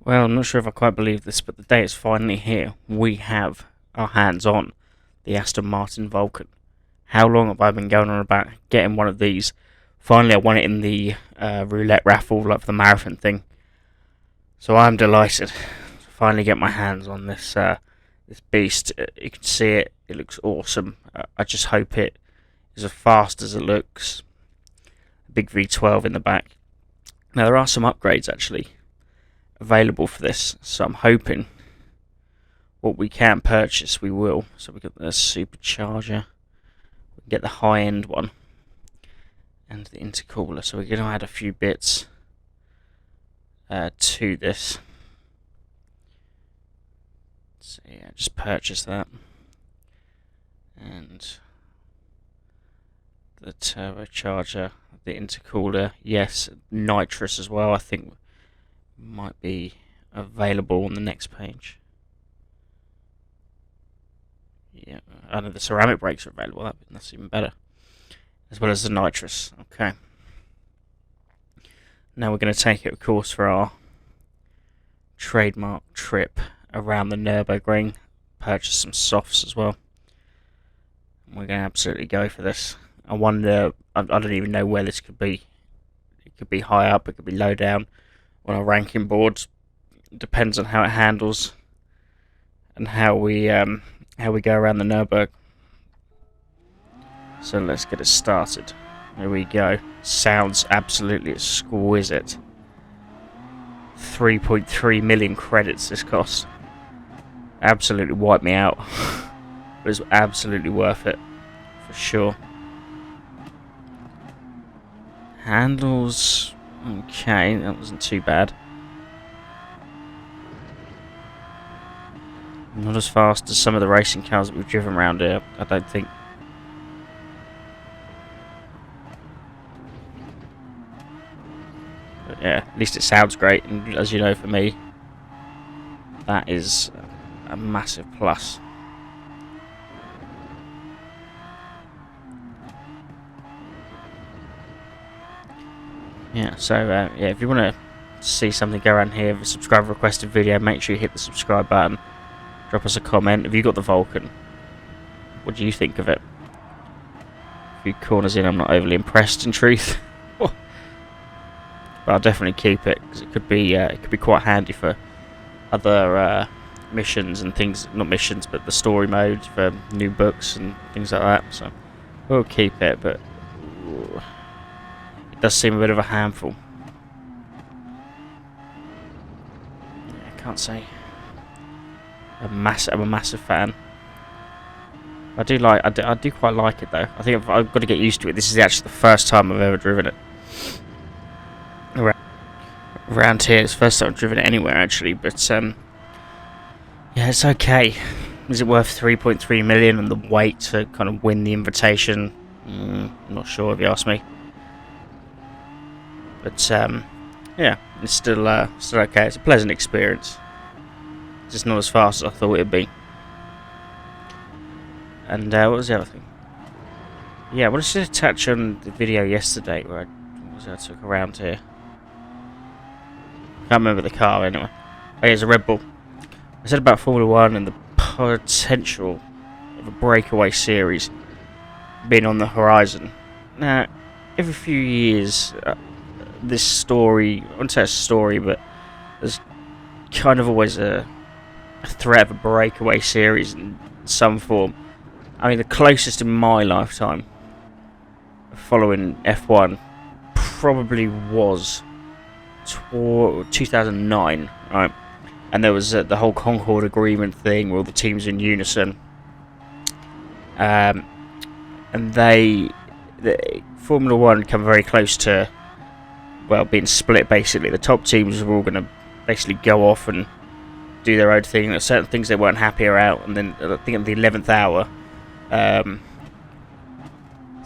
Well, I'm not sure if I quite believe this, but the day is finally here. We have our hands on the Aston Martin Vulcan. How long have I been going on about getting one of these? Finally, I won it in the roulette raffle, like for the marathon thing. So I'm delighted to finally get my hands on this beast. You can see it; it looks awesome. I just hope it is as fast as it looks. Big V12 in the back. Now there are some upgrades actually available for this, so I'm hoping what we can purchase we will. So we got the supercharger, we can get the high end one, and the intercooler. So we're going to add a few bits to this. So yeah, just purchase that, and the turbocharger, the intercooler, yes, nitrous as well. I think might be available on the next page. Yeah, I know the ceramic brakes are available. That's even better, as well as the nitrous. Okay. Now we're going to take it, of course, for our trademark trip around the Nurburgring. Purchase some softs as well. We're going to absolutely go for this. I wonder, I don't even know where this could be. It could be high up, it could be low down on our ranking boards. It depends on how it handles and how we go around the Nurburg. So let's get it started. Here we go. Sounds absolutely exquisite. 3.3 million credits this cost. Absolutely wiped me out. But it's absolutely worth it. For sure. Handles. Okay, that wasn't too bad. Not as fast as some of the racing cars that we've driven around here, I don't think. But yeah, at least it sounds great, and as you know, for me, that is a massive plus. Yeah, so yeah, if you want to see something go around here, the subscriber requested video, make sure you hit the subscribe button. Drop us a comment. Have you got the Vulcan? What do you think of it? A few corners in, I'm not overly impressed, in truth. But I'll definitely keep it because it could be quite handy for other missions and things. Not missions, but the story mode for new books and things like that. So we'll keep it, but it does seem a bit of a handful. Yeah, I can't say. I'm a massive fan. I do quite like it though. I think I've got to get used to it. This is actually the first time I've ever driven it. Around here, it's the first time I've driven it anywhere actually, but yeah, it's okay. Is it worth 3.3 million and the wait to kind of win the invitation? I'm not sure if you ask me. But yeah, it's still okay. It's a pleasant experience. Just not as fast as I thought it'd be. And what was the other thing? Yeah, I wanted to touch on the video yesterday where I took around here. Can't remember the car anyway. Oh yeah, it's a Red Bull. I said about Formula 1 and the potential of a breakaway series being on the horizon. Now, every few years, this story, I wouldn't say a story, but there's kind of always a threat of a breakaway series in some form. I mean, the closest in my lifetime following F1 probably was 2009, right? And there was the whole Concord Agreement thing where all the teams in unison. And the Formula 1 come very close to, well, being split basically. The top teams were all going to basically go off and do their own thing. There's certain things they weren't happy about, and then I think at the 11th hour,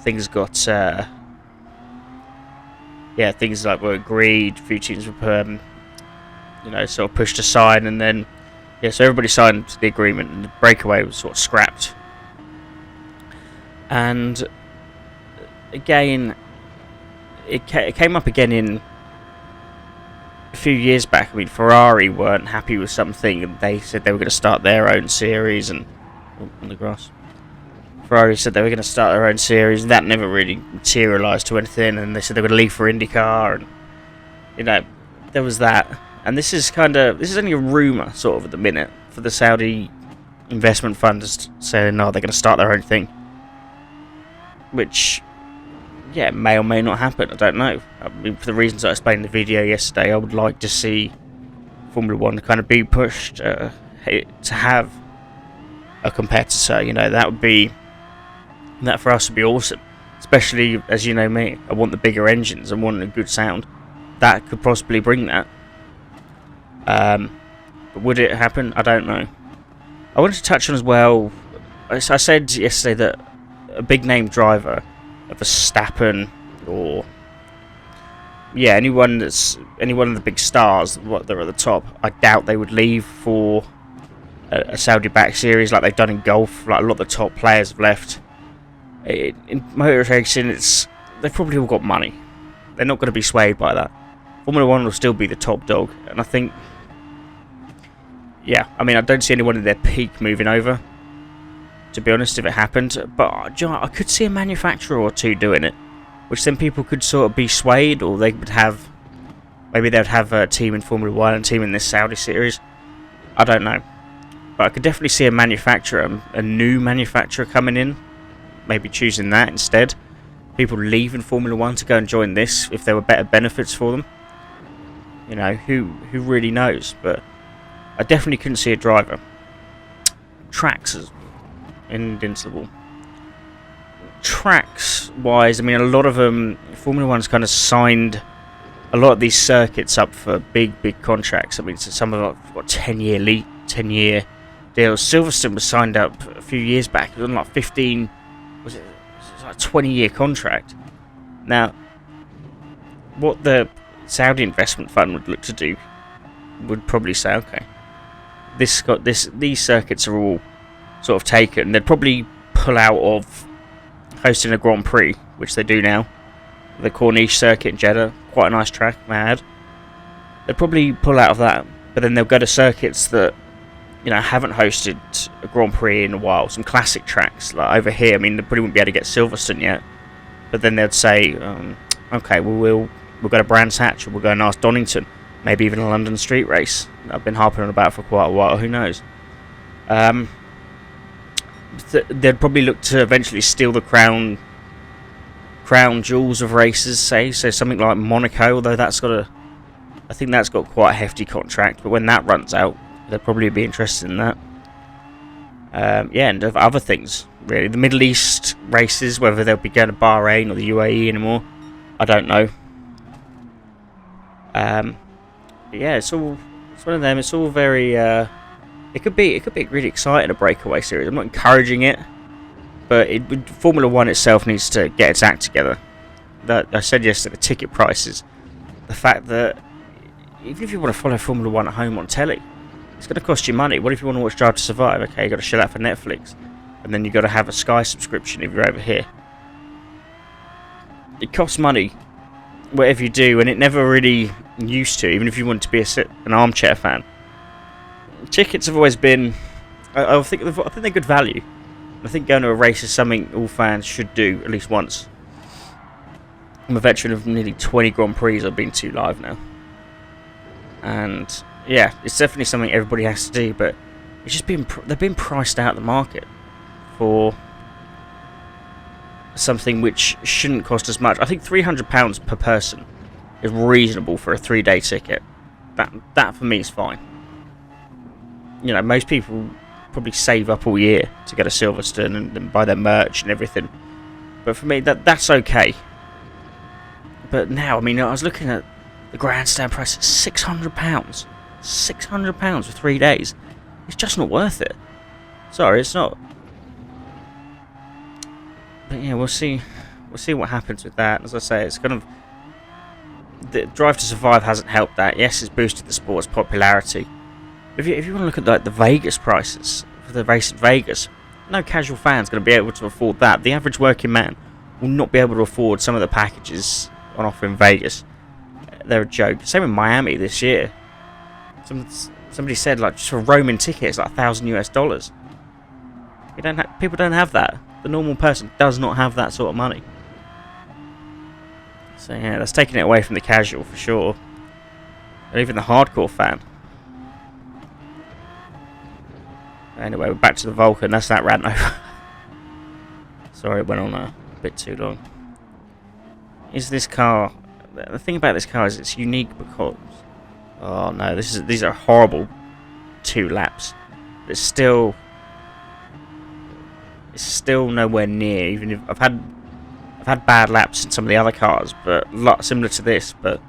things got things like were agreed. A few teams were sort of pushed aside, and then so everybody signed the agreement, and the breakaway was sort of scrapped. And again, it came up again in a few years back, I mean, Ferrari weren't happy with something, and they said they were going to start their own series, and on the grass. Ferrari said they were going to start their own series, and that never really materialised to anything. And they said they were going to leave for IndyCar, and there was that. And this is only a rumour sort of at the minute for the Saudi investment funds saying no, they're going to start their own thing, which may or may not happen. I don't know. I mean, for the reasons I explained in the video yesterday, I would like to see Formula One kind of be pushed to have a competitor. That for us would be awesome. Especially, as you know me, I want the bigger engines and want a good sound. That could possibly bring that. But would it happen? I don't know. I wanted to touch on as well. I said yesterday that a big name driver, a Verstappen, or any one of the big stars that are at the top, I doubt they would leave for a Saudi-backed series like they've done in golf. Like a lot of the top players have left. In motor racing, they've probably all got money. They're not going to be swayed by that. Formula One will still be the top dog, and I think, I mean, I don't see anyone in their peak moving over, to be honest, if it happened. But I could see a manufacturer or two doing it, which then people could sort of be swayed, or they would have, maybe they would have a team in Formula One and a team in this Saudi series. I don't know, but I could definitely see a manufacturer, a new manufacturer coming in, maybe choosing that instead. People leaving Formula One to go and join this if there were better benefits for them. Who really knows? But I definitely couldn't see a driver. Tracks in Dinslable. Tracks wise, I mean, a lot of them, Formula One's kind of signed a lot of these circuits up for big contracts. I mean, so some of them have got 10-year deals. Silverstone was signed up a few years back. It was on like 15. Was it like a 20-year contract? Now, what the Saudi investment fund would look to do would probably say, okay, these circuits are all sort of taken. They'd probably pull out of hosting a Grand Prix, which they do now. The Corniche circuit in Jeddah, quite a nice track, mad. They'd probably pull out of that, but then they'll go to circuits that haven't hosted a Grand Prix in a while. Some classic tracks, like over here. I mean, they probably wouldn't be able to get Silverstone yet, but then they'd say, okay, we'll go to Brands Hatch, or we'll go to North Donington, maybe even a London street race. I've been harping on about for quite a while. Who knows? They'd probably look to eventually steal the crown jewels of races. Say something like Monaco, although I think that's got quite a hefty contract. But when that runs out, they'd probably be interested in that. And of other things, really. The Middle East races, whether they'll be going to Bahrain or the UAE anymore, I don't know. It's one of them. It's all very. It could be really exciting, a breakaway series. I'm not encouraging it, but Formula One itself needs to get its act together. I said yesterday, the ticket prices, the fact that even if you want to follow Formula One at home on telly, it's going to cost you money. What if you want to watch Drive to Survive? Okay, you got to shell out for Netflix, and then you got to have a Sky subscription if you're over here. It costs money, whatever you do, and it never really used to. Even if you want to be an armchair fan, tickets have always been. I think they're good value. I think going to a race is something all fans should do at least once. I'm a veteran of nearly 20 Grand Prix I've been to live now, and it's definitely something everybody has to do. But it's just they're being priced out of the market for something which shouldn't cost as much. I think £300 per person is reasonable for a 3-day ticket. That for me is fine. Most people probably save up all year to go to Silverstone and buy their merch and everything. But for me, that's okay. But now, I mean, I was looking at the grandstand price, £600. £600 for 3 days. It's just not worth it. Sorry, it's not. But we'll see. We'll see what happens with that. As I say, it's kind of the Drive to Survive hasn't helped that. Yes, it's boosted the sport's popularity. If you want to look at the Vegas prices for the race in Vegas, no casual fan's going to be able to afford that. The average working man will not be able to afford some of the packages on offer in Vegas. they're a joke. Same in Miami this year. Somebody said like just for a roaming ticket it's like $1,000 US. People don't have that. The normal person does not have that sort of money. So yeah, that's taking it away from the casual for sure. And even the hardcore fan. Anyway, we're back to the Vulcan. That's that rant over. Sorry, it went on a bit too long. Is this car... The thing about this car is it's unique because... Oh no, these are horrible 2 laps. It's still nowhere near. Even if I've had bad laps in some of the other cars, but a lot similar to this. But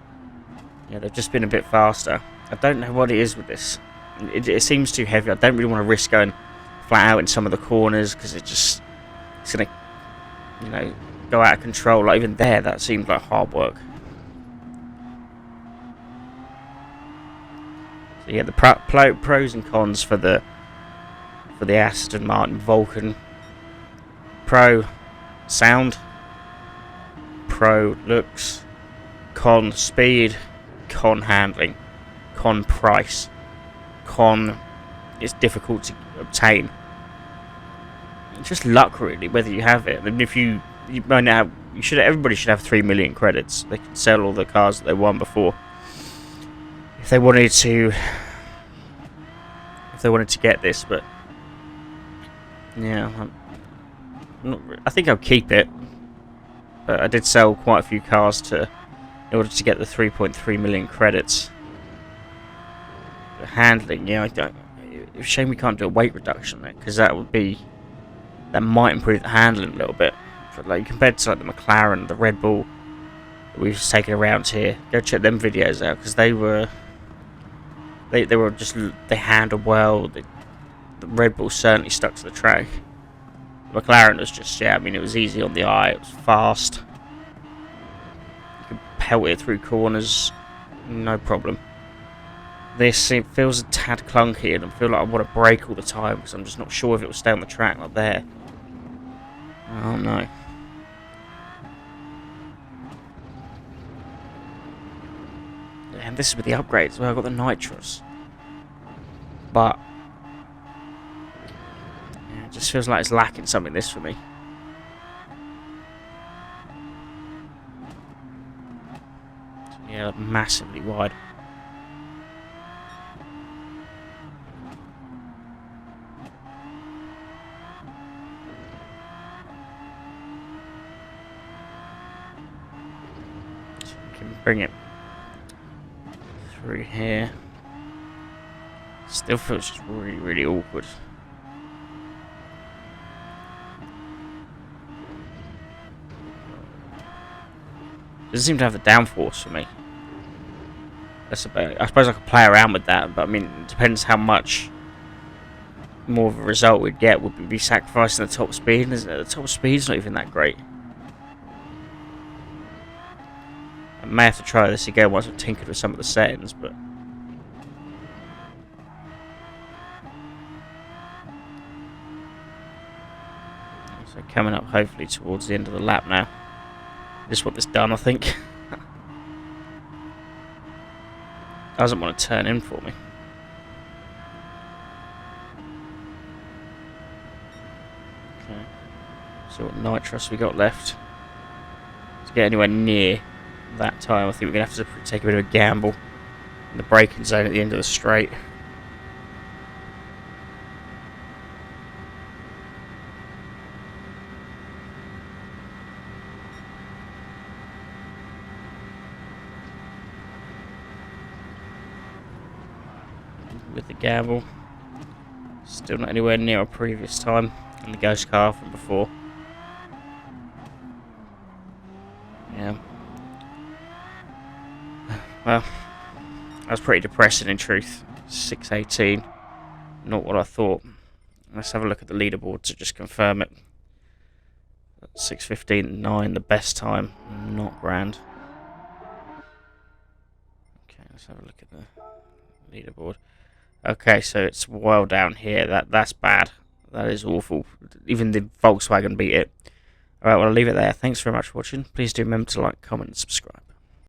yeah, they've just been a bit faster. I don't know what it is with this. It seems too heavy. I don't really want to risk going flat out in some of the corners because it's gonna, you know, go out of control. Like even there, that seemed like hard work. So yeah, the pros and cons for the Aston Martin Vulcan. Pro sound, pro looks, con speed, con handling, con price, con it's difficult to obtain. It's just luck really whether you have it. And if you might have, everybody should have 3 million credits. They can sell all the cars that they won before. If they wanted to get this, but yeah, I think I'll keep it. But I did sell quite a few cars in order to get the 3.3 million credits. The handling, yeah, it's a shame we can't do a weight reduction there, because that might improve the handling a little bit. But like compared to like the McLaren, the Red Bull that we've taken around here, go check them videos out because they handled well. The Red Bull certainly stuck to the track. McLaren was just, yeah, I mean, it was easy on the eye, it was fast. You could pelt it through corners, no problem. This, it feels a tad clunky, and I feel like I want to brake all the time because I'm just not sure if it will stay on the track like there. Oh no. And this is with the upgrades, well, I've got the nitrous. But yeah, it just feels like it's lacking something, this for me. Yeah, massively wide. So we can bring it through here. Still feels just really, really awkward. Doesn't seem to have the downforce for me. That's about. I suppose I could play around with that, but I mean, it depends how much more of a result we'd get. Would we be sacrificing the top speed? And the top speed's not even that great. I may have to try this again once I've tinkered with some of the settings, but. So coming up hopefully towards the end of the lap now. Just want this done, I think. Doesn't want to turn in for me. Okay. So what nitrous we got left? To get anywhere near that time, I think we're going to have to take a bit of a gamble in the braking zone at the end of the straight. With the gamble, still not anywhere near our previous time in the ghost car from before. Yeah. Well, that was pretty depressing in truth. 6:18, not what I thought. Let's have a look at the leaderboard to just confirm it. 6:15.9, the best time, not grand. Okay, let's have a look at the leaderboard. Okay, so it's well down here. That's bad. That is awful. Even the Volkswagen beat it. Alright, well, I'll leave it there. Thanks very much for watching. Please do remember to like, comment, and subscribe.